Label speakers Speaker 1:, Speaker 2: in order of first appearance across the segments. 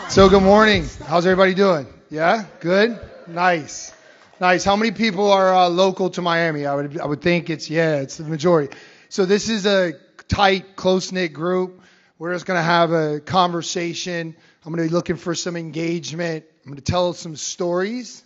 Speaker 1: So good morning. How's everybody doing? Yeah? Good? Nice. Nice. How many people are local to Miami? I would think it's the majority. So this is a tight, close-knit group. We're just going to have a conversation. I'm going to be looking for some engagement. I'm going to tell some stories,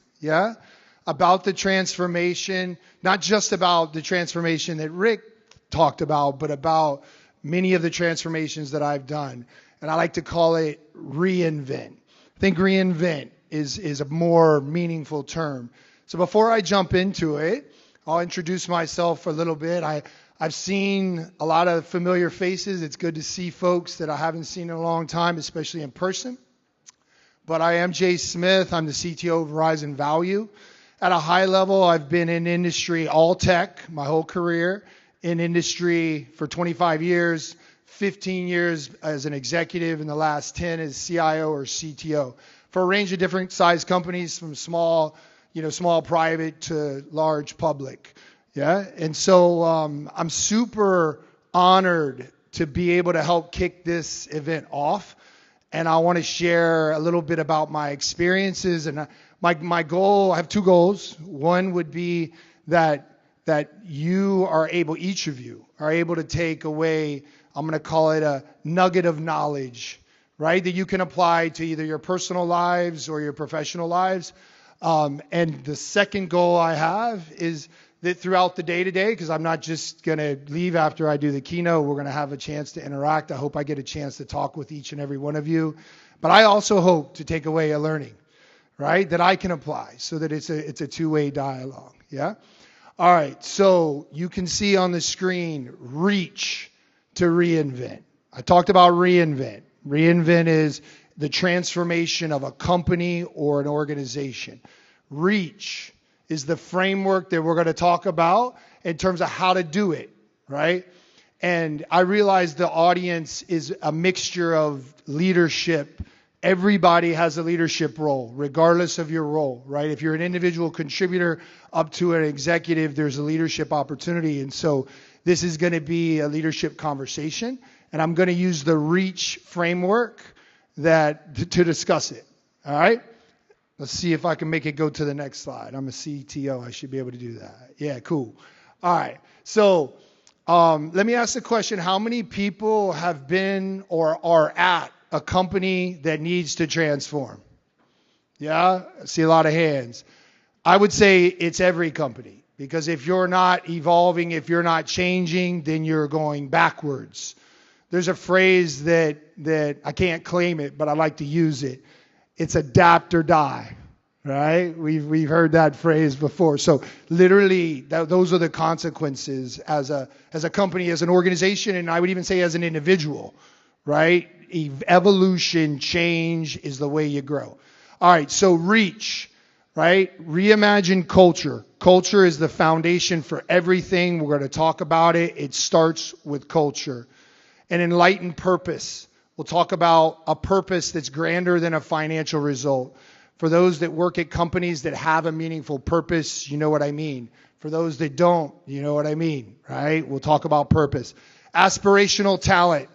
Speaker 1: about the transformation, not just about the transformation that Rick talked about, but about many of the transformations that I've done. And I like to call it Reinvent. I think Reinvent is a more meaningful term. So before I jump into it, I'll introduce myself a little bit. I've seen a lot of familiar faces. It's good to see folks that I haven't seen in a long time, especially in person. But I am Jay Smith. I'm the CTO of Verizon Value. At a high level, I've been in industry, all tech, my whole career, in industry for 25 years, 15 years as an executive, and the last 10 as CIO or CTO for a range of different size companies, from small private to large public. And so I'm super honored to be able to help kick this event off. And I want to share a little bit about my experiences. And my goal, I have two goals. One would be that you are able, each of you are able to take away, I'm going to call it a nugget of knowledge, right? That you can apply to either your personal lives or your professional lives. And the second goal I have is that throughout the day today, because I'm not just going to leave after I do the keynote, we're going to have a chance to interact. I hope I get a chance to talk with each and every one of you. But I also hope to take away a learning, right, that I can apply so that it's a two-way dialogue, All right, so you can see on the screen, reach to reinvent. I talked about Reinvent. Reinvent is the transformation of a company or an organization. Reach is the framework that we're going to talk about in terms of how to do it, right? And I realize the audience is a mixture of leadership. Everybody has a leadership role, regardless of your role, right? If you're an individual contributor up to an executive, there's a leadership opportunity. And so this is going to be a leadership conversation. And I'm going to use the reach framework to discuss it. All right? Let's see if I can make it go to the next slide. I'm a CTO. I should be able to do that. Yeah, cool. All right. So let me ask the question. How many people have been or are at a company that needs to transform? I see a lot of hands. I would say it's every company, because if you're not evolving, if you're not changing, then you're going backwards. There's a phrase that I can't claim it, but I like to use it. It's adapt or die, right? We've heard that phrase before. So literally, those are the consequences as a company, as an organization, and I would even say as an individual, right? Evolution, change is the way you grow. All right, so reach, right? Reimagine culture. Culture is the foundation for everything. We're going to talk about it. It starts with culture. And enlighten purpose. We'll talk about a purpose that's grander than a financial result. For those that work at companies that have a meaningful purpose, you know what I mean. For those that don't, you know what I mean, right? We'll talk about purpose. Aspirational talent.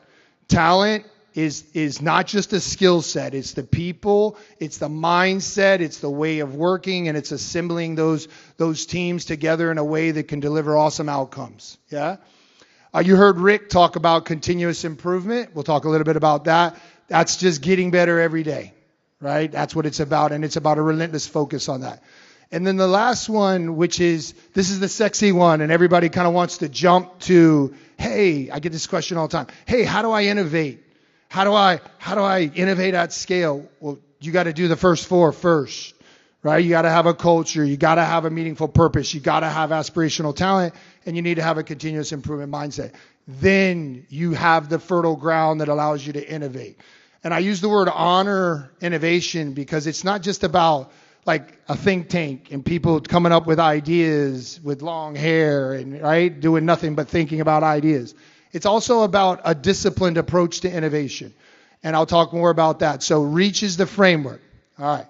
Speaker 1: Talent is not just a skill set. It's the people, it's the mindset, it's the way of working, and it's assembling those teams together in a way that can deliver awesome outcomes. You heard Rick talk about continuous improvement. We'll talk a little bit about that. That's just getting better every day, right? That's what it's about, and it's about a relentless focus on that. And then the last one, this is the sexy one, and everybody kind of wants to jump to, hey, I get this question all the time. Hey, how do I innovate? How do I innovate at scale? Well, you got to do the first four first, right? You got to have a culture. You got to have a meaningful purpose. You got to have aspirational talent, and you need to have a continuous improvement mindset. Then you have the fertile ground that allows you to innovate. And I use the word honor innovation because it's not just about like a think tank and people coming up with ideas with long hair and right doing nothing but thinking about ideas. It's also about a disciplined approach to innovation. And I'll talk more about that. So reach is the framework. All right.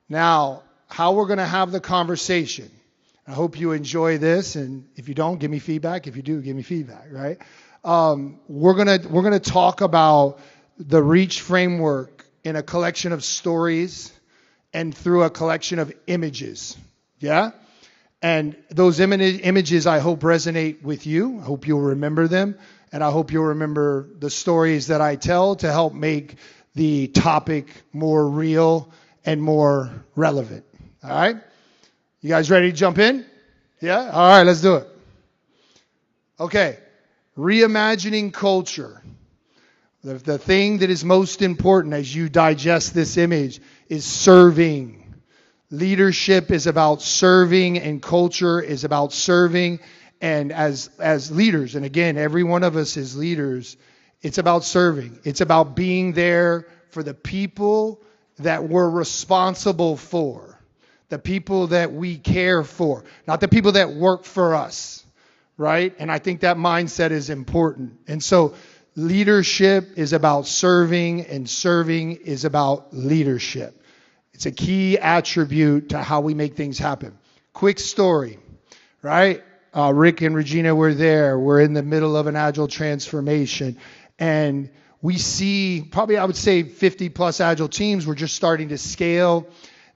Speaker 1: Now, how we're going to have the conversation. I hope you enjoy this. And if you don't, give me feedback. If you do, give me feedback, right? We're going to talk about the reach framework in a collection of stories and through a collection of images. Yeah? And those images, I hope, resonate with you. I hope you'll remember them. And I hope you'll remember the stories that I tell to help make the topic more real and more relevant. All right? You guys ready to jump in? Yeah? All right, let's do it. Okay. Reimagining culture. The thing that is most important as you digest this image is serving. Leadership is about serving, and culture is about serving. And as leaders, and again, every one of us is leaders, it's about serving. It's about being there for the people that we're responsible for, the people that we care for, not the people that work for us, right? And I think that mindset is important. And so leadership is about serving, and serving is about leadership. It's a key attribute to how we make things happen. Quick story, right? Rick and Regina were there. We're in the middle of an Agile transformation. And we see probably, I would say, 50 plus Agile teams. We're just starting to scale.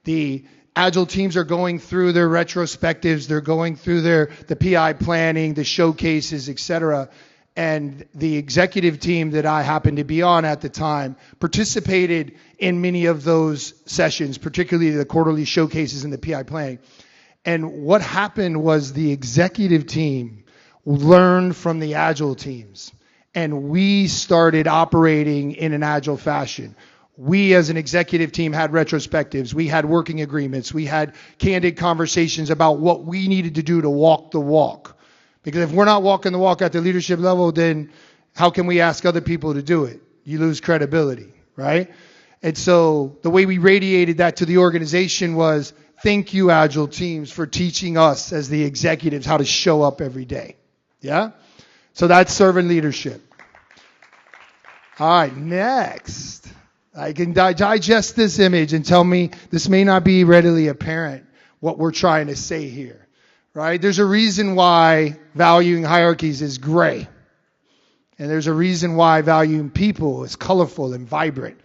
Speaker 1: The Agile teams are going through their retrospectives. They're going through the PI planning, the showcases, etc. And the executive team that I happened to be on at the time participated in many of those sessions, particularly the quarterly showcases and the PI planning. And what happened was the executive team learned from the Agile teams. And we started operating in an Agile fashion. We as an executive team had retrospectives. We had working agreements. We had candid conversations about what we needed to do to walk the walk. Because if we're not walking the walk at the leadership level, then how can we ask other people to do it? You lose credibility, right? And so the way we radiated that to the organization was, thank you, Agile teams, for teaching us as the executives how to show up every day. Yeah? So that's servant leadership. All right, next. I can digest this image and tell me this may not be readily apparent what we're trying to say here. Right? There's a reason why valuing hierarchies is gray. And there's a reason why valuing people is colorful and vibrant.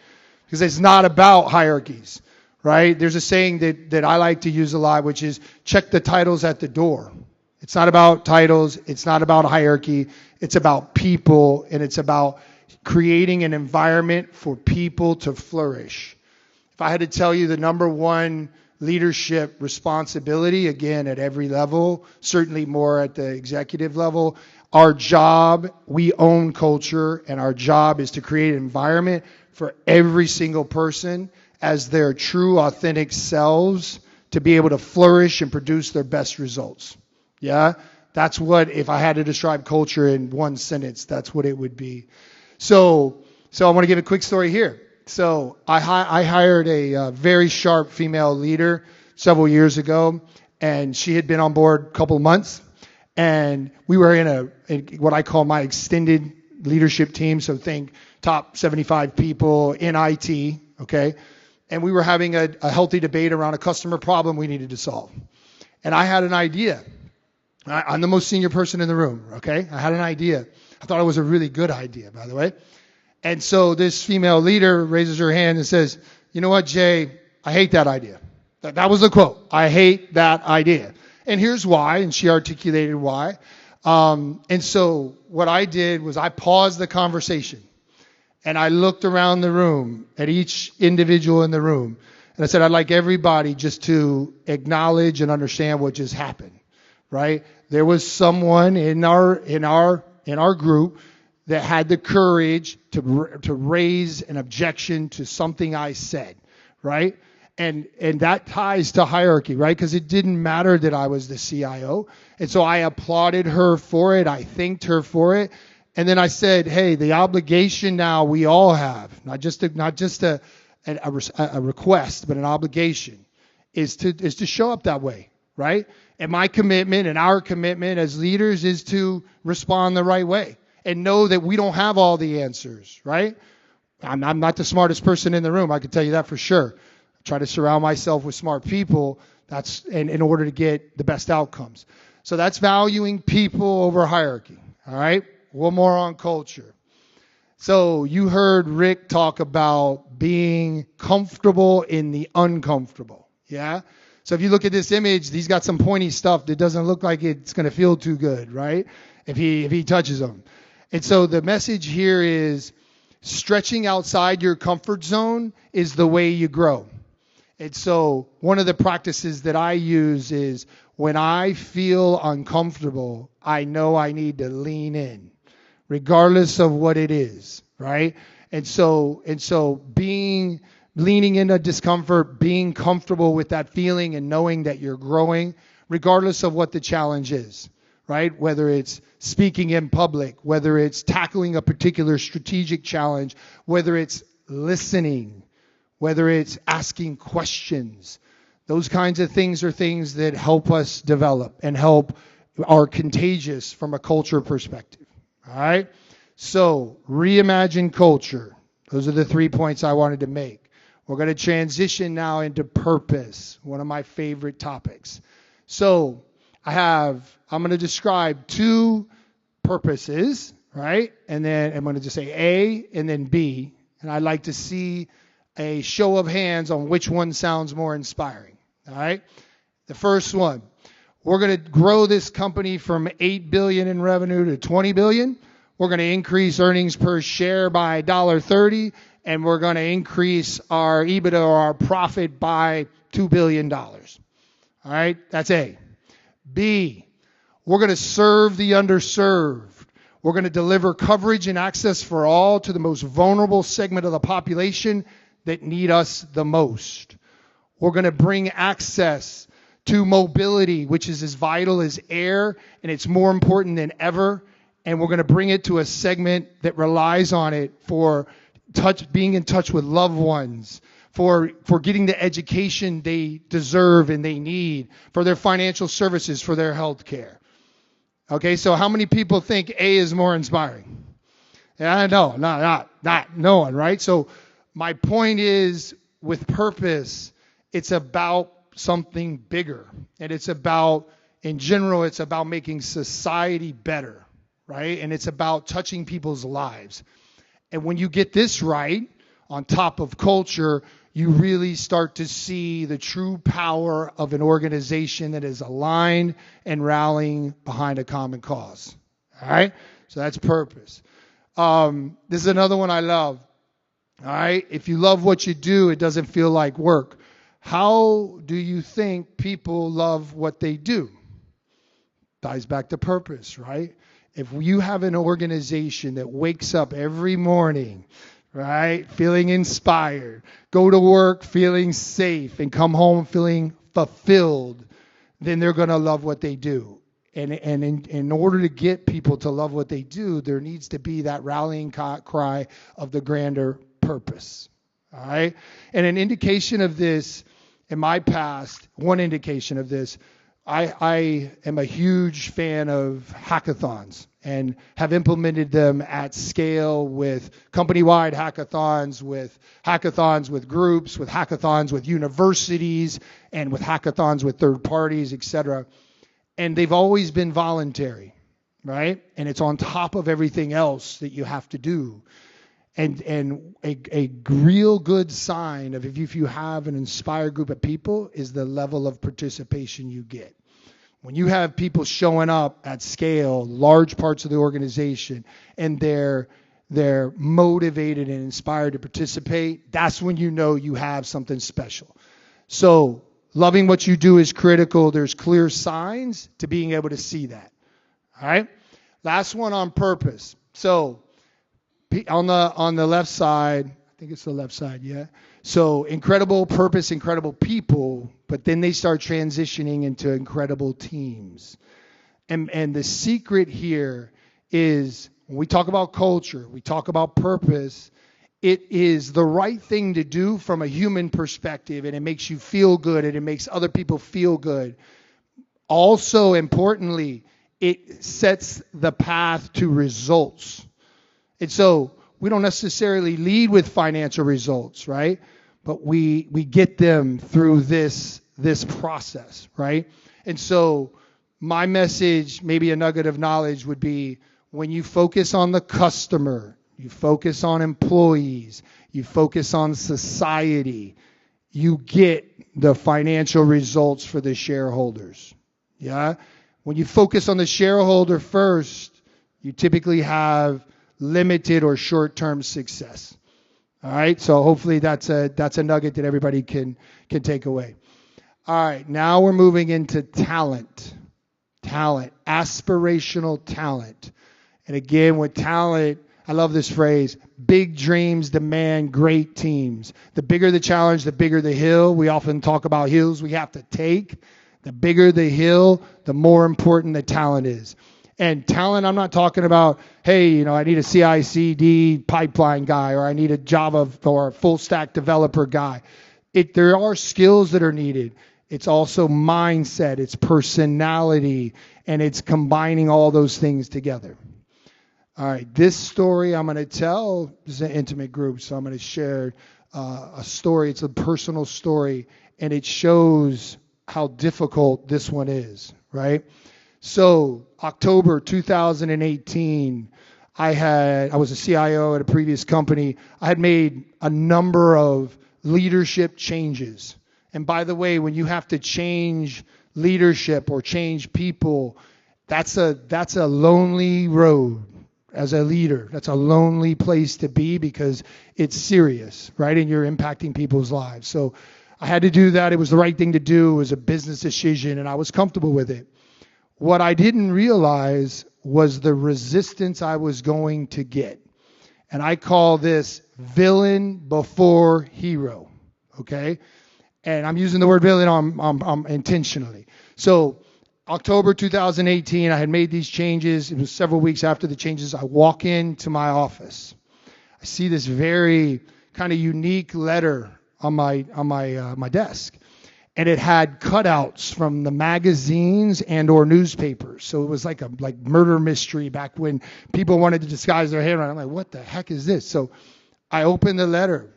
Speaker 1: Because it's not about hierarchies. Right? There's a saying that I like to use a lot, which is check the titles at the door. It's not about titles. It's not about hierarchy. It's about people, and it's about creating an environment for people to flourish. If I had to tell you the number one leadership responsibility, again, at every level, certainly more at the executive level, our job, we own culture, and our job is to create an environment for every single person as their true, authentic selves to be able to flourish and produce their best results. Yeah? That's what, if I had to describe culture in one sentence, that's what it would be. So I want to give a quick story here. So I hired a very sharp female leader several years ago, and she had been on board a couple of months. And we were in what I call my extended leadership team, so think top 75 people in IT, okay? And we were having a healthy debate around a customer problem we needed to solve. And I had an idea. I'm the most senior person in the room, okay? I had an idea. I thought it was a really good idea, by the way. And so this female leader raises her hand and says, you know what, Jay, I hate that idea. That was the quote. I hate that idea. And here's why, and she articulated why. And so what I did was I paused the conversation, and I looked around the room at each individual in the room, and I said, I'd like everybody just to acknowledge and understand what just happened, right? There was someone in our group that had the courage to raise an objection to something I said, right? And that ties to hierarchy, right? Because it didn't matter that I was the CIO. And so I applauded her for it. I thanked her for it. And then I said, hey, the obligation now we all have, not just a request, but an obligation, is to show up that way, right? And my commitment and our commitment as leaders is to respond the right way and know that we don't have all the answers, right? I'm not the smartest person in the room. I can tell you that for sure. I try to surround myself with smart people. That's in order to get the best outcomes. So that's valuing people over hierarchy, all right? One more on culture. So you heard Rick talk about being comfortable in the uncomfortable. Yeah? So if you look at this image, he's got some pointy stuff that doesn't look like it's going to feel too good, right? If he touches them. And so the message here is stretching outside your comfort zone is the way you grow. And so one of the practices that I use is when I feel uncomfortable, I know I need to lean in, regardless of what it is, right? And so leaning into discomfort, being comfortable with that feeling and knowing that you're growing, regardless of what the challenge is, right? Whether it's speaking in public, whether it's tackling a particular strategic challenge, whether it's listening, whether it's asking questions. Those kinds of things are things that help us develop and are contagious from a culture perspective. All right? So, reimagine culture. Those are the 3 points I wanted to make. We're going to transition now into purpose, one of my favorite topics. So, I'm going to describe 2 purposes, right? And then I'm going to just say A and then B. And I'd like to see a show of hands on which one sounds more inspiring. All right? The first one, we're going to grow this company from $8 billion in revenue to $20 billion. We're going to increase earnings per share by $1.30, and we're going to increase our EBITDA or our profit by $2 billion. All right? That's A. B, we're going to serve the underserved. We're going to deliver coverage and access for all to the most vulnerable segment of the population that need us the most. We're going to bring access to mobility, which is as vital as air, and it's more important than ever. And we're going to bring it to a segment that relies on it for being in touch with loved ones, for getting the education they deserve and they need, for their financial services, for their health care. Okay, so how many people think A is more inspiring? Yeah, no, not no one, right? So my point is, with purpose, it's about something bigger. And it's about, in general, it's about making society better, right? And it's about touching people's lives. And when you get this right, on top of culture, you really start to see the true power of an organization that is aligned and rallying behind a common cause. All right? So that's purpose. This is another one I love. All right? If you love what you do, it doesn't feel like work. How do you think people love what they do? Ties back to purpose, right? If you have an organization that wakes up every morning, right, feeling inspired, go to work feeling safe, and come home feeling fulfilled, then they're going to love what they do. And in order to get people to love what they do, there needs to be that rallying cry of the grander purpose. All right? And an indication of this in my past, one indication of this, I am a huge fan of hackathons and have implemented them at scale with company-wide hackathons with groups, with hackathons with universities, and with hackathons with third parties, etc. And they've always been voluntary, right? And it's on top of everything else that you have to do. And a real good sign of if you have an inspired group of people is the level of participation you get. When you have people showing up at scale, large parts of the organization, and they're motivated and inspired to participate, that's when you know you have something special. So loving what you do is critical. There's clear signs to being able to see that. All right? Last one on purpose. So on the left side, I think it's the left side, yeah. So incredible purpose, incredible people, but then they start transitioning into incredible teams. And the secret here is when we talk about culture, we talk about purpose, it is the right thing to do from a human perspective, and it makes you feel good, and it makes other people feel good. Also, importantly, it sets the path to results. And so we don't necessarily lead with financial results, right? But we get them through this process, right? And so my message, maybe a nugget of knowledge would be when you focus on the customer, you focus on employees, you focus on society, you get the financial results for the shareholders. Yeah? When you focus on the shareholder first, you typically have limited or short-term success. All right? So hopefully that's a nugget that everybody can take away. All right, now we're moving into talent. Talent, aspirational talent. And again, with talent, I love this phrase, big dreams demand great teams. The bigger the challenge, the bigger the hill. We often talk about hills we have to take. The bigger the hill, the more important the talent is. And talent, I'm not talking about, hey, I need a CI/CD pipeline guy, or I need a Java or a full stack developer guy. There are skills that are needed. It's also mindset, it's personality, and it's combining all those things together. All right, this story I'm going to tell is an intimate group, so I'm going to share a story. It's a personal story, and it shows how difficult this one is, right? So October 2018, I was a CIO at a previous company. I had made a number of leadership changes. And by the way, when you have to change leadership or change people, that's a lonely road as a leader. That's a lonely place to be because it's serious, right? And you're impacting people's lives. So I had to do that. It was the right thing to do. It was a business decision, and I was comfortable with it. What I didn't realize was the resistance I was going to get. And I call this villain before hero, okay? And I'm using the word villain intentionally. So October 2018, I had made these changes. It was several weeks after the changes. I walk into my office. I see this very kind of unique letter on my desk. And it had cutouts from the magazines and or newspapers. So it was like murder mystery back when people wanted to disguise their handwriting. I'm like, what the heck is this? So I opened the letter.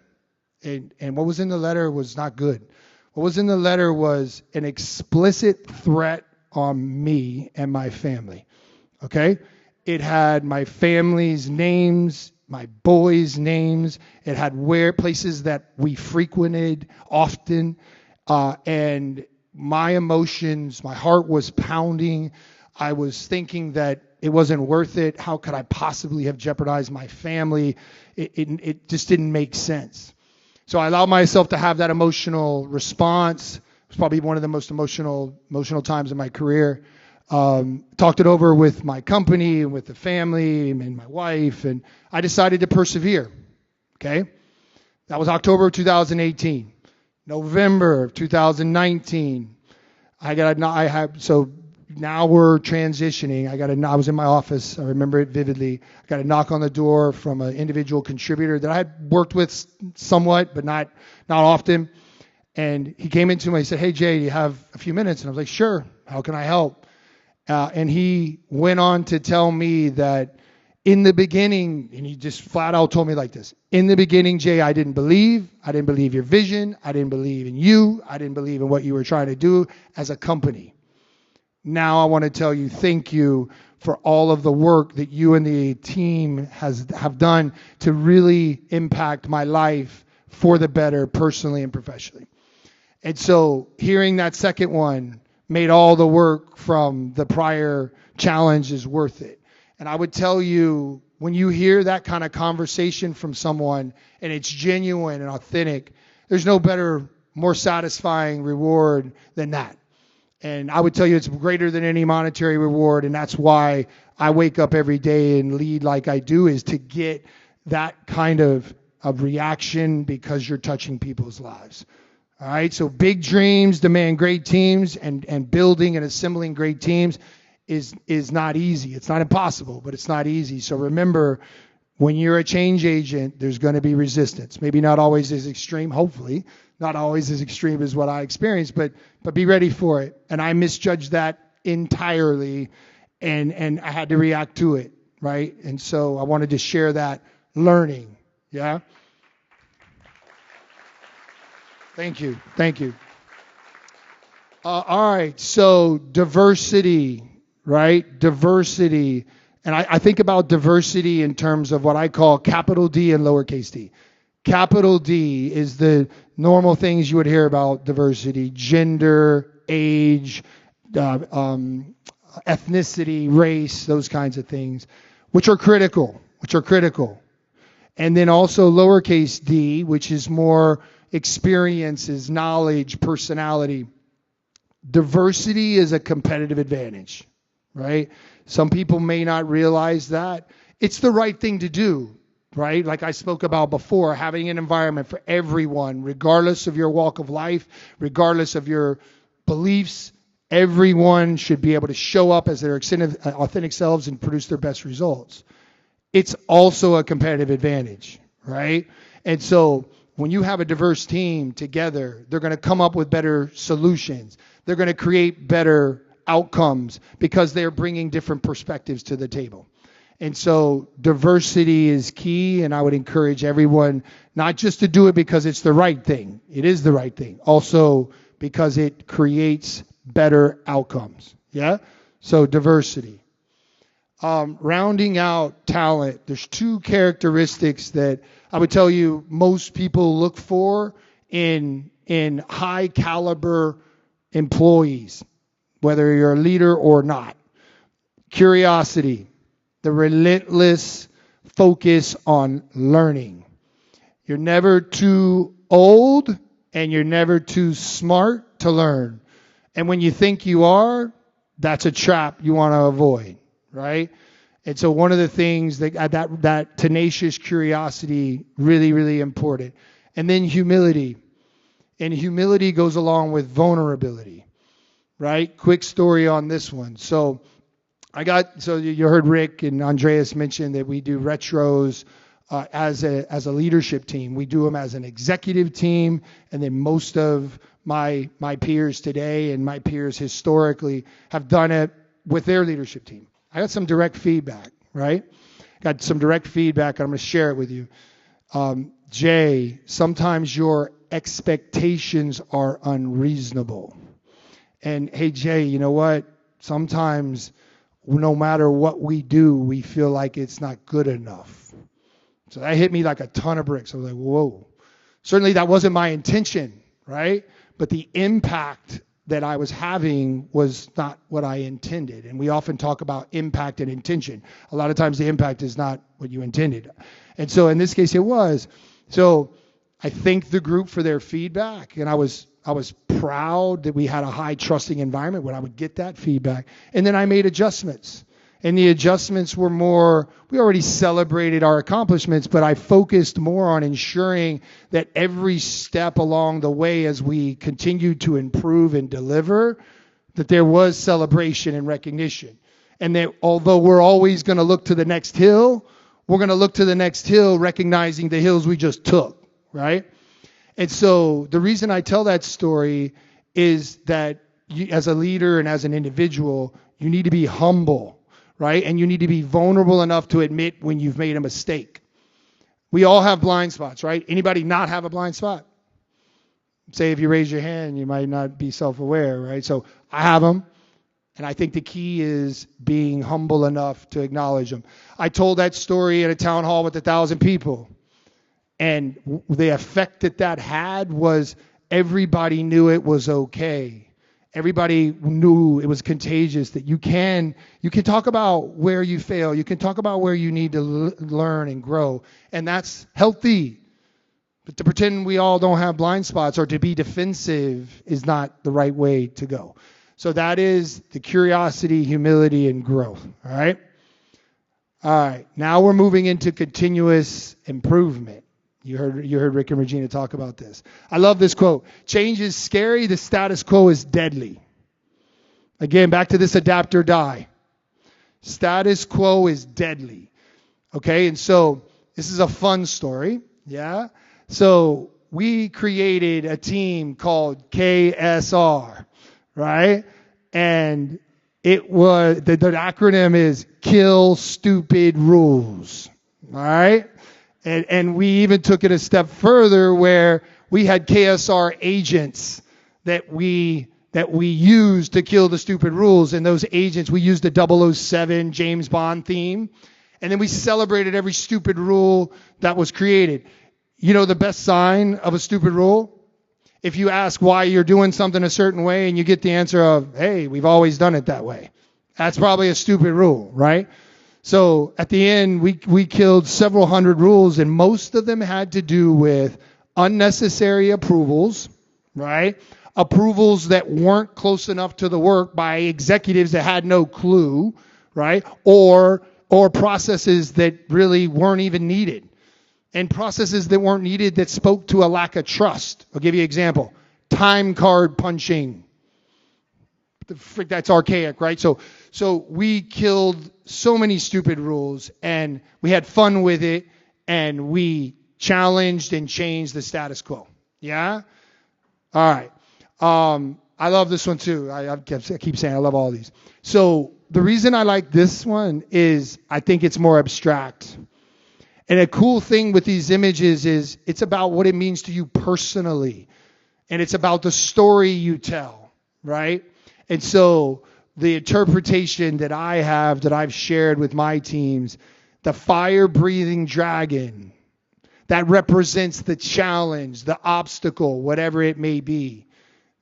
Speaker 1: And what was in the letter was not good. What was in the letter was an explicit threat on me and my family. Okay? It had my family's names, my boys' names. It had places that we frequented often. And my emotions, my heart was pounding. I was thinking that it wasn't worth it. How could I possibly have jeopardized my family? It just didn't make sense. So I allowed myself to have that emotional response. It was probably one of the most emotional times in my career. Talked it over with my company and with the family and my wife, and I decided to persevere. Okay? That was October of 2018. November of 2019, so now we're transitioning. I was in my office. I remember it vividly. I got a knock on the door from an individual contributor that I had worked with somewhat, but not often. And he came into me. He said, "Hey, Jay, do you have a few minutes?" And I was like, "Sure. How can I help?" And he went on to tell me that in the beginning, and he just flat out told me like this, in the beginning, Jay, I didn't believe your vision. I didn't believe in you. I didn't believe in what you were trying to do as a company. Now I want to tell you thank you for all of the work that you and the team have done to really impact my life for the better personally and professionally. And so hearing that second one made all the work from the prior challenges worth it. And I would tell you, when you hear that kind of conversation from someone and it's genuine and authentic, there's no better, more satisfying reward than that. And I would tell you it's greater than any monetary reward, and that's why I wake up every day and lead like I do, is to get that kind of reaction because you're touching people's lives. All right, so big dreams demand great teams, and building and assembling great teams is not easy. It's not impossible, but it's not easy. So remember, when you're a change agent, there's going to be resistance. Maybe not always as extreme, hopefully, not always as extreme as what I experienced, but be ready for it. And I misjudged that entirely, and I had to react to it, right? And so I wanted to share that learning, yeah? Thank you. All right, so diversity, right? Diversity. And I think about diversity in terms of what I call capital D and lowercase d. Capital D is the normal things you would hear about diversity: gender, age, ethnicity, race, those kinds of things, which are critical. And then also lowercase d, which is more experiences, knowledge, personality. Diversity is a competitive advantage, right? Some people may not realize that. It's the right thing to do, right? Like I spoke about before, having an environment for everyone, regardless of your walk of life, regardless of your beliefs, everyone should be able to show up as their authentic selves and produce their best results. It's also a competitive advantage, right? And so when you have a diverse team together, they're going to come up with better solutions. They're going to create better outcomes because they're bringing different perspectives to the table. And so diversity is key, and I would encourage everyone not just to do it because it's the right thing. It is the right thing. Also because it creates better outcomes. Yeah? So diversity. Rounding out talent, there's two characteristics that I would tell you most people look for in high caliber employees, whether you're a leader or not. Curiosity, the relentless focus on learning. You're never too old and you're never too smart to learn. And when you think you are, that's a trap you want to avoid, right? And so one of the things that tenacious curiosity, really, really important. And then humility. And humility goes along with vulnerability, right? Quick story on this one. So you heard Rick and Andreas mention that we do retros as a leadership team. We do them as an executive team, and then most of my peers today and my peers historically have done it with their leadership team. I got some direct feedback, right? Got some direct feedback, and I'm going to share it with you. Jay, sometimes your expectations are unreasonable. And hey, Jay, you know what? Sometimes no matter what we do, we feel like it's not good enough. So that hit me like a ton of bricks. I was like, whoa. Certainly that wasn't my intention, right? But the impact that I was having was not what I intended. And we often talk about impact and intention. A lot of times the impact is not what you intended. And so in this case it was. So I thanked the group for their feedback, and I was proud that we had a high trusting environment when I would get that feedback. And then I made adjustments. And the adjustments were more, we already celebrated our accomplishments, but I focused more on ensuring that every step along the way as we continued to improve and deliver, that there was celebration and recognition. And that although we're always going to look to the next hill, we're going to look to the next hill recognizing the hills we just took, right? And so the reason I tell that story is that you, as a leader and as an individual, you need to be humble, right? And you need to be vulnerable enough to admit when you've made a mistake. We all have blind spots, right? Anybody not have a blind spot? Say if you raise your hand, you might not be self-aware, right? So I have them. And I think the key is being humble enough to acknowledge them. I told that story at a town hall with 1,000 people. And the effect that had was everybody knew it was okay. Everybody knew it was contagious, that you can talk about where you fail. You can talk about where you need to learn and grow. And that's healthy. But to pretend we all don't have blind spots or to be defensive is not the right way to go. So that is the curiosity, humility, and growth. All right? All right. Now we're moving into continuous improvement. You heard Rick and Regina talk about this. I love this quote. Change is scary. The status quo is deadly. Again, back to this adapt or die. Status quo is deadly. Okay, and so this is a fun story. Yeah. So we created a team called KSR, right? And it was the acronym is Kill Stupid Rules. All right. And we even took it a step further where we had KSR agents that that we use to kill the stupid rules. And those agents, we used the 007 James Bond theme. And then we celebrated every stupid rule that was created. You know the best sign of a stupid rule? If you ask why you're doing something a certain way and you get the answer of, hey, we've always done it that way. That's probably a stupid rule, right? So at the end, we killed several hundred rules, and most of them had to do with unnecessary approvals, right? Approvals that weren't close enough to the work by executives that had no clue, right? Or processes that really weren't even needed. And processes that weren't needed that spoke to a lack of trust. I'll give you an example. Time card punching. That's archaic, right? So we killed so many stupid rules, and we had fun with it, and we challenged and changed the status quo. Yeah? All right. I love this one too. I keep saying I love all these. So the reason I like this one is I think it's more abstract. And a cool thing with these images is it's about what it means to you personally. And it's about the story you tell, right? And so the interpretation that I have, that I've shared with my teams, the fire-breathing dragon, that represents the challenge, the obstacle, whatever it may be.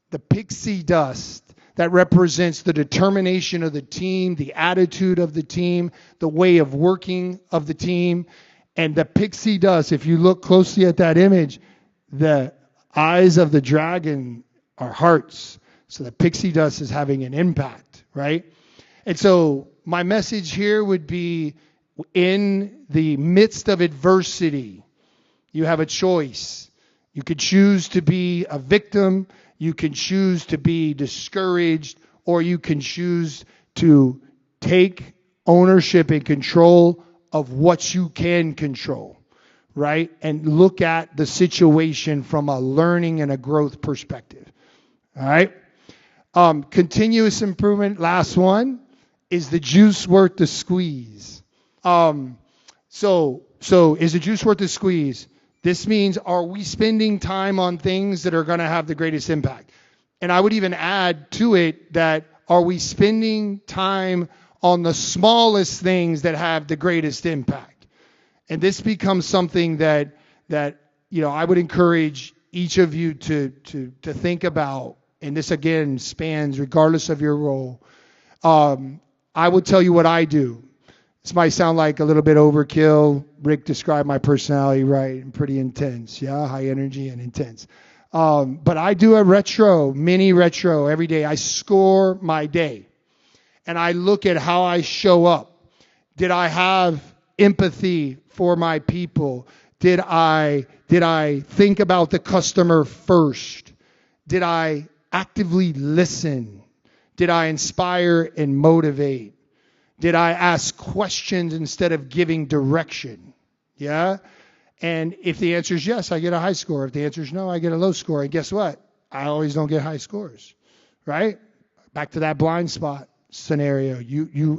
Speaker 1: The pixie dust, that represents the determination of the team, the attitude of the team, the way of working of the team. And the pixie dust, if you look closely at that image, the eyes of the dragon are hearts. So the pixie dust is having an impact, right? And so my message here would be, in the midst of adversity, you have a choice. You could choose to be a victim, you can choose to be discouraged, or you can choose to take ownership and control of what you can control, right? And look at the situation from a learning and a growth perspective, all right? Continuous improvement, last one, is the juice worth the squeeze. So is the juice worth the squeeze? This means, are we spending time on things that are going to have the greatest impact? And I would even add to it that, are we spending time on the smallest things that have the greatest impact? And this becomes something that I would encourage each of you to think about. And this again spans regardless of your role. I will tell you what I do. This might sound like a little bit overkill. Rick described my personality right. I'm pretty intense, yeah, high energy and intense. But I do a mini retro every day. I score my day. And I look at how I show up. Did I have empathy for my people? Did I think about the customer first? Did I actively listen? Did I inspire and motivate? Did I ask questions instead of giving direction? Yeah? And if the answer is yes, I get a high score. If the answer is no, I get a low score. And guess what? I always don't get high scores, right? Back to that blind spot scenario.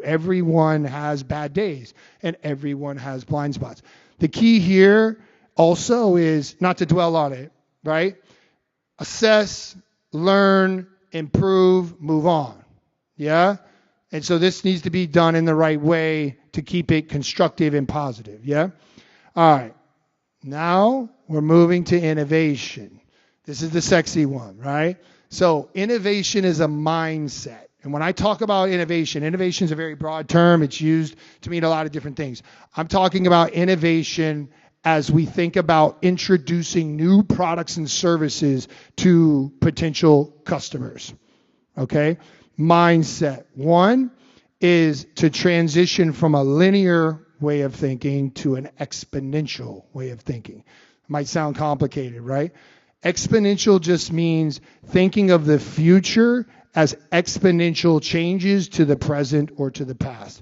Speaker 1: Everyone has bad days, and everyone has blind spots. The key here also is not to dwell on it, right? Assess, learn, improve, move on. Yeah? And so this needs to be done in the right way to keep it constructive and positive. Yeah? All right. Now we're moving to innovation. This is the sexy one, right? So innovation is a mindset. And when I talk about innovation is a very broad term. It's used to mean a lot of different things. I'm talking about innovation as we think about introducing new products and services to potential customers. Okay? Mindset. One is to transition from a linear way of thinking to an exponential way of thinking. Might sound complicated, right? Exponential just means thinking of the future as exponential changes to the present or to the past.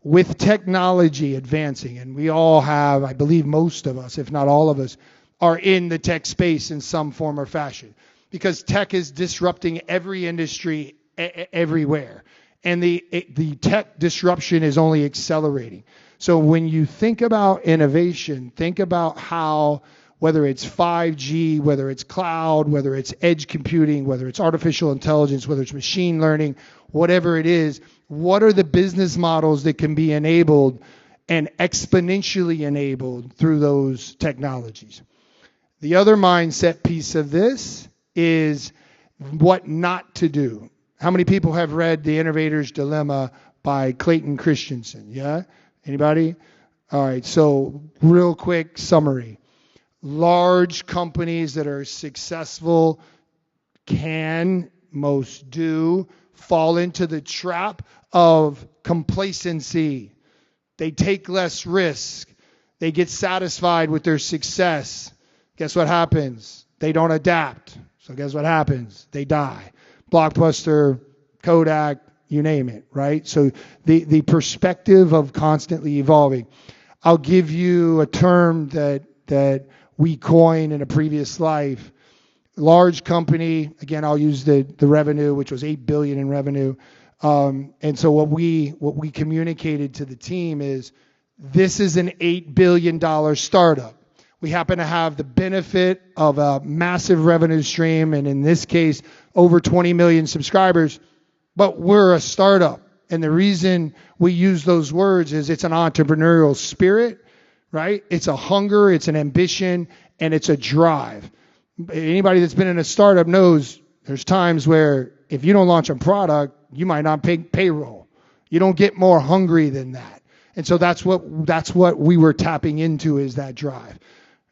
Speaker 1: With technology advancing, and we all have, I believe most of us, if not all of us, are in the tech space in some form or fashion, because tech is disrupting every industry everywhere. And the tech disruption is only accelerating. So when you think about innovation, think about how whether it's 5G, whether it's cloud, whether it's edge computing, whether it's artificial intelligence, whether it's machine learning, whatever it is, what are the business models that can be enabled and exponentially enabled through those technologies? The other mindset piece of this is what not to do. How many people have read The Innovator's Dilemma by Clayton Christensen? Yeah? Anybody? All right, so real quick summary. Large companies that are successful most do, fall into the trap of complacency. They take less risk. They get satisfied with their success. Guess what happens? They don't adapt. So guess what happens? They die. Blockbuster, Kodak, you name it, right? So the perspective of constantly evolving. I'll give you a term that we coined in a previous life. Large company, again, I'll use the revenue, which was $8 billion in revenue. And so what we communicated to the team is this is an $8 billion startup. We happen to have the benefit of a massive revenue stream, and in this case, over 20 million subscribers, but we're a startup. And the reason we use those words is it's an entrepreneurial spirit, right? It's a hunger, it's an ambition, and it's a drive. Anybody that's been in a startup knows there's times where if you don't launch a product, you might not pay payroll. You don't get more hungry than that. And so that's what we were tapping into, is that drive.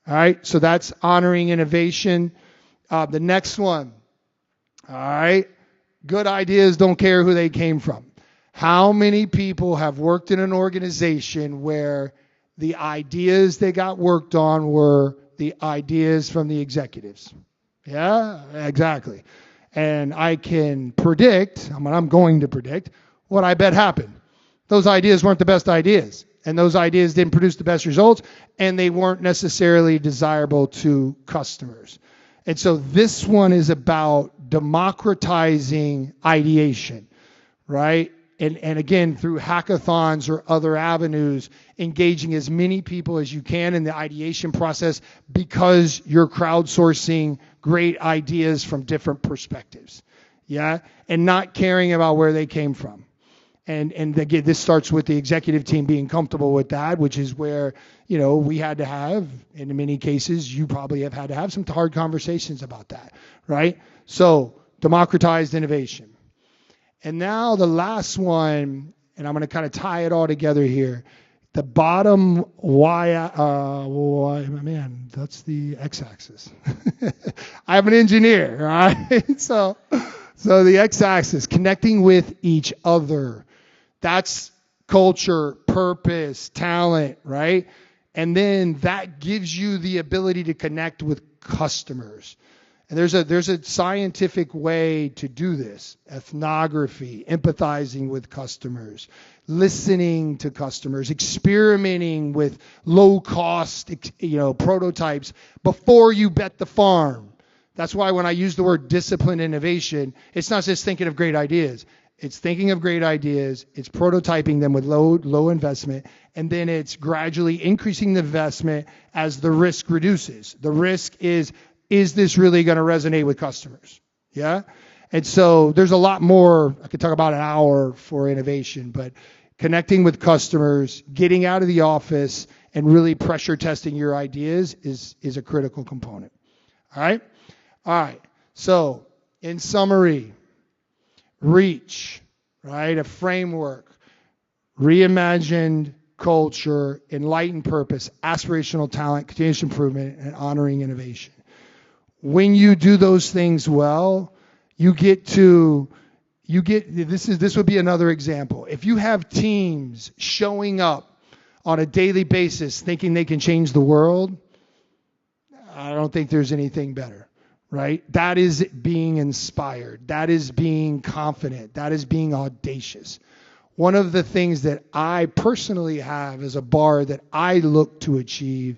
Speaker 1: All right, so that's honoring innovation. The next one, all right, good ideas don't care who they came from. How many people have worked in an organization where the ideas they got worked on were the ideas from the executives? Yeah, exactly. And I can predict, I'm going to predict, what I bet happened. Those ideas weren't the best ideas. And those ideas didn't produce the best results, and they weren't necessarily desirable to customers. And so this one is about democratizing ideation, right? And again, through hackathons or other avenues, engaging as many people as you can in the ideation process, because you're crowdsourcing great ideas from different perspectives, yeah? And not caring about where they came from. And again, this starts with the executive team being comfortable with that, which is where, we had to have, in many cases, you probably have had to have some hard conversations about that, right? So, democratized innovation. And now the last one, and I'm going to kind of tie it all together here. The bottom man, that's the x-axis. I'm an engineer, all right? So the x-axis, connecting with each other. That's culture, purpose, talent, right? And then that gives you the ability to connect with customers. And there's a scientific way to do this. Ethnography, empathizing with customers, listening to customers, experimenting with low-cost, prototypes before you bet the farm. That's why when I use the word disciplined innovation, it's not just thinking of great ideas. It's thinking of great ideas, it's prototyping them with low investment, and then it's gradually increasing the investment as the risk reduces. The risk is this really going to resonate with customers? Yeah? And so there's a lot more. I could talk about an hour for innovation, but connecting with customers, getting out of the office, and really pressure testing your ideas is a critical component. All right? All right. So in summary, reach, right? A framework, reimagined culture, enlightened purpose, aspirational talent, continuous improvement, and honoring innovation. When you do those things well, this would be another example. If you have teams showing up on a daily basis thinking they can change the world, I don't think there's anything better. Right? That is being inspired. That is being confident. That is being audacious. One of the things that I personally have as a bar that I look to achieve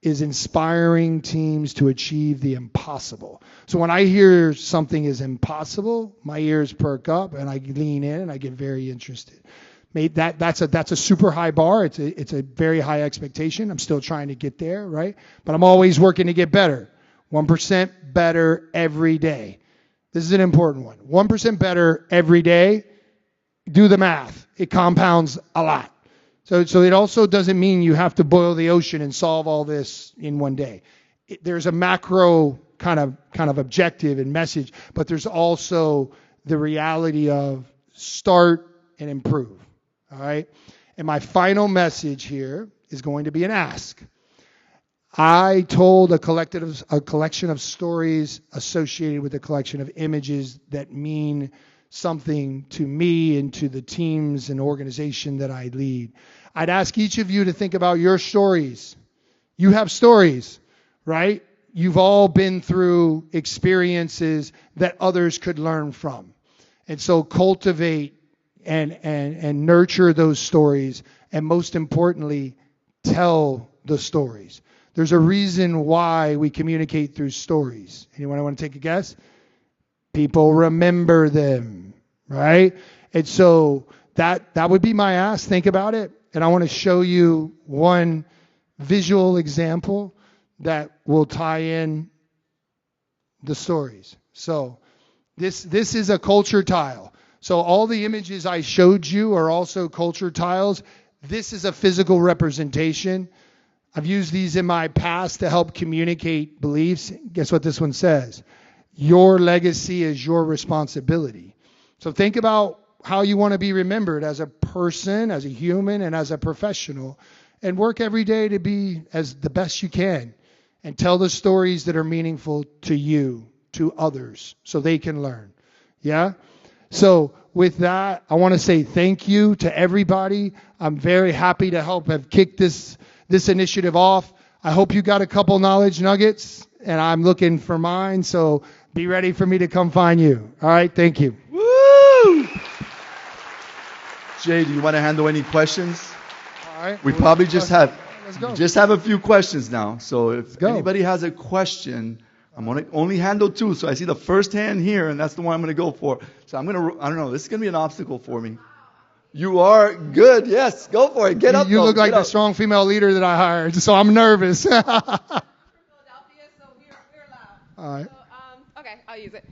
Speaker 1: is inspiring teams to achieve the impossible. So when I hear something is impossible, my ears perk up and I lean in and I get very interested. That's a super high bar. It's a very high expectation. I'm still trying to get there, right? But I'm always working to get better. 1% better every day. This is an important one. 1% better every day. Do the math. It compounds a lot. So it also doesn't mean you have to boil the ocean and solve all this in one day. There's a macro kind of objective and message, but there's also the reality of start and improve. All right? And my final message here is going to be an ask. I told a collection of stories associated with a collection of images that mean something to me and to the teams and organization that I lead. I'd ask each of you to think about your stories. You have stories, right? You've all been through experiences that others could learn from. And so cultivate and nurture those stories, and most importantly, tell the stories. There's a reason why we communicate through stories. Anyone want to take a guess? People remember them, right? And so that would be my ask. Think about it. And I want to show you one visual example that will tie in the stories. So this is a culture tile. So all the images I showed you are also culture tiles. This is a physical representation. I've used these in my past to help communicate beliefs. Guess what this one says? Your legacy is your responsibility. So think about how you want to be remembered as a person, as a human, and as a professional. And work every day to be as the best you can. And tell the stories that are meaningful to you, to others, so they can learn. Yeah? So with that, I want to say thank you to everybody. I'm very happy to help have kicked this initiative off. I hope you got a couple knowledge nuggets, and I'm looking for mine, so be ready for me to come find you. All right, thank you.
Speaker 2: Woo! Jay, do you want to handle any questions?
Speaker 1: All right.
Speaker 2: We probably just have a few questions now. So if anybody has a question, I'm going to only handle two. So I see the first hand here, and that's the one I'm going to go for. So I don't know, this is going to be an obstacle for me. You are good. Yes, go for it. Get up.
Speaker 1: You look like the strong female leader that I hired, so I'm nervous.
Speaker 3: We're from Philadelphia, so we're loud.
Speaker 1: All right.
Speaker 3: So, okay, I'll use it.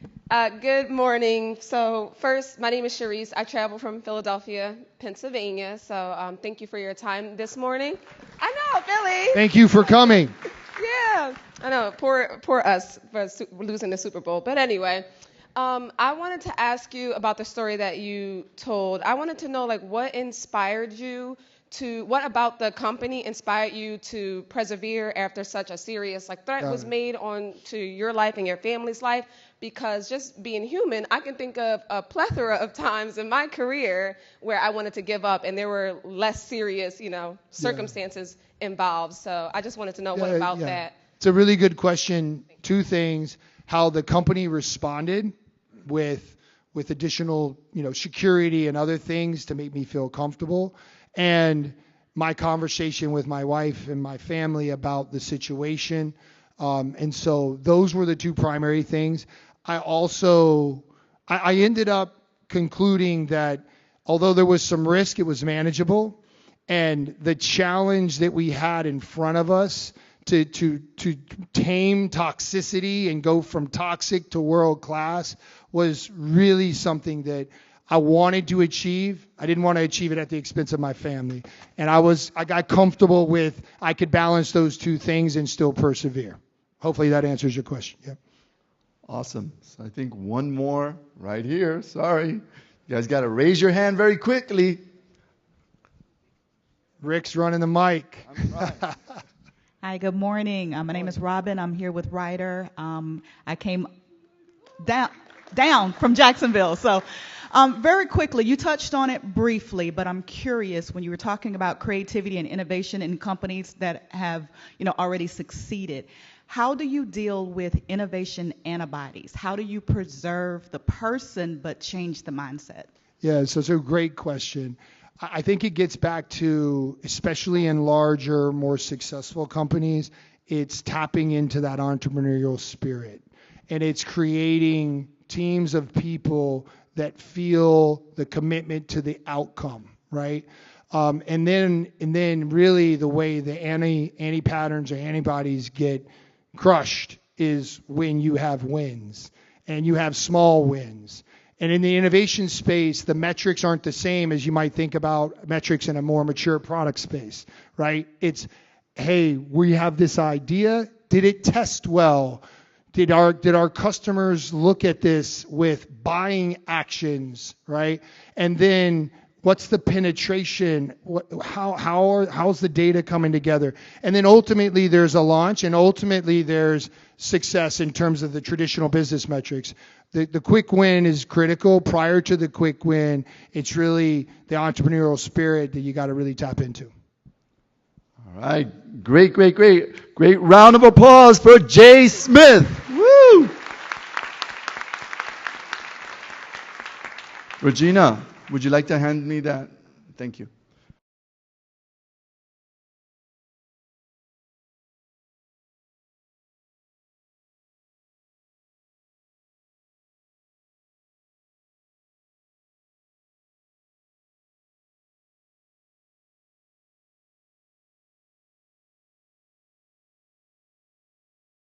Speaker 3: Good morning. So first, my name is Sharice. I travel from Philadelphia, Pennsylvania. So thank you for your time this morning. I know, Philly.
Speaker 1: Thank you for coming.
Speaker 3: Yeah, I know. Poor us for losing the Super Bowl. But anyway, I wanted to ask you about the story that you told. I wanted to know, what inspired you what about the company inspired you to persevere after such a serious, threat was made to your life and your family's life? Because just being human, I can think of a plethora of times in my career where I wanted to give up and there were less serious, circumstances involved. So I just wanted to know what about that.
Speaker 1: It's a really good question. Two things: how the company responded with additional, security and other things to make me feel comfortable, and my conversation with my wife and my family about the situation. And so those were the two primary things. I ended up concluding that although there was some risk, it was manageable, and the challenge that we had in front of us to tame toxicity and go from toxic to world class was really something that I wanted to achieve. I didn't want to achieve it at the expense of my family. And I got comfortable with I could balance those two things and still persevere. Hopefully that answers your question. Yeah.
Speaker 2: Awesome. So I think one more right here. Sorry. You guys got to raise your hand very quickly.
Speaker 1: Rick's running the mic.
Speaker 4: Hi, good morning. My name is Robin. I'm here with Ryder. I came down from Jacksonville. So very quickly, you touched on it briefly, but I'm curious, when you were talking about creativity and innovation in companies that have, already succeeded, how do you deal with innovation antibodies? How do you preserve the person but change the mindset?
Speaker 1: Yeah, so it's a great question. I think it gets back to, especially in larger, more successful companies, it's tapping into that entrepreneurial spirit. And it's creating teams of people that feel the commitment to the outcome, right? And then really the way the anti-patterns or antibodies get crushed is when you have wins and you have small wins. And in the innovation space, the metrics aren't the same as you might think about metrics in a more mature product space, right? It's, hey, we have this idea. Did it test well? Did our customers look at this with buying actions, right? And then what's the penetration? How's the data coming together? And then ultimately there's a launch, and ultimately there's success in terms of the traditional business metrics. The quick win is critical. Prior to the quick win, it's really the entrepreneurial spirit that you got to really tap into.
Speaker 2: All right. Great round of applause for Jay Smith. Woo! Regina, would you like to hand me that? Thank you.